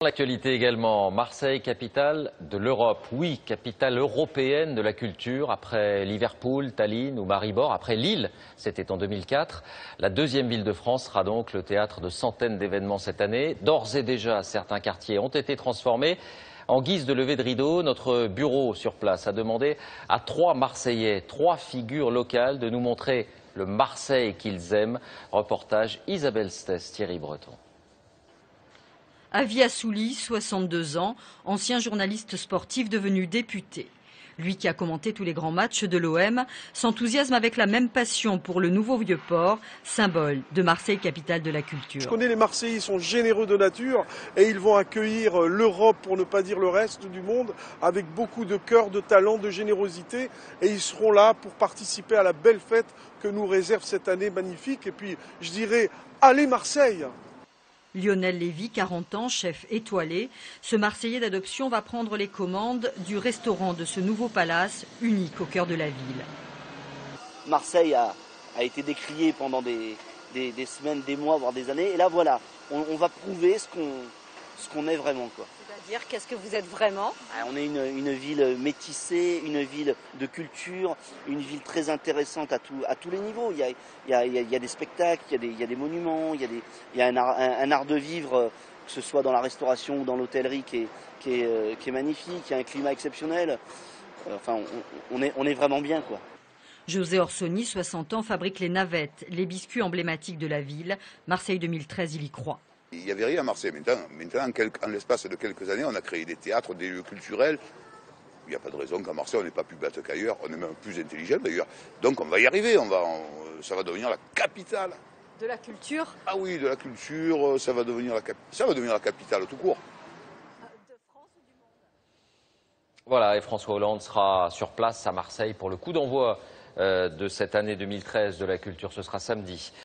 L'actualité également, Marseille, capitale de l'Europe. Oui, capitale européenne de la culture, après Liverpool, Tallinn ou Maribor, après Lille, c'était en 2004. La deuxième ville de France sera donc le théâtre de centaines d'événements cette année. D'ores et déjà, certains quartiers ont été transformés. En guise de levée de rideau, notre bureau sur place a demandé à 3 Marseillais, 3 figures locales, de nous montrer le Marseille qu'ils aiment. Reportage Isabelle Stess, Thierry Breton. Avi Assouli, 62 ans, ancien journaliste sportif devenu député. Lui qui a commenté tous les grands matchs de l'OM, s'enthousiasme avec la même passion pour le nouveau Vieux-Port, symbole de Marseille, capitale de la culture. Je connais les Marseillais, ils sont généreux de nature et ils vont accueillir l'Europe, pour ne pas dire le reste du monde, avec beaucoup de cœur, de talent, de générosité. Et ils seront là pour participer à la belle fête que nous réserve cette année magnifique. Et puis, je dirais, allez Marseille! Lionel Lévy, 40 ans, chef étoilé. Ce Marseillais d'adoption va prendre les commandes du restaurant de ce nouveau palace, unique au cœur de la ville. Marseille a été décriée pendant des semaines, des mois, voire des années. Et là, voilà, on va prouver ce qu'on est vraiment, quoi. C'est-à-dire, qu'est-ce que vous êtes vraiment? On est une ville métissée, une ville de culture, une ville très intéressante à tous les niveaux. Il y a des spectacles, il y a des monuments, il y a un art de vivre, que ce soit dans la restauration ou dans l'hôtellerie qui est magnifique, il y a un climat exceptionnel. Enfin, on est vraiment bien, quoi. José Orsoni, 60 ans, fabrique les navettes, les biscuits emblématiques de la ville. Marseille 2013, il y croit. Il n'y avait rien à Marseille. Maintenant en l'espace de quelques années, on a créé des théâtres, des lieux culturels. Il n'y a pas de raison qu'à Marseille, on n'est pas plus bête qu'ailleurs. On est même plus intelligent d'ailleurs. Donc on va y arriver. Ça va devenir la capitale. De la culture? Ah oui, de la culture. Ça va devenir la capitale tout court. Voilà, et François Hollande sera sur place à Marseille pour le coup d'envoi de cette année 2013 de la culture. Ce sera samedi.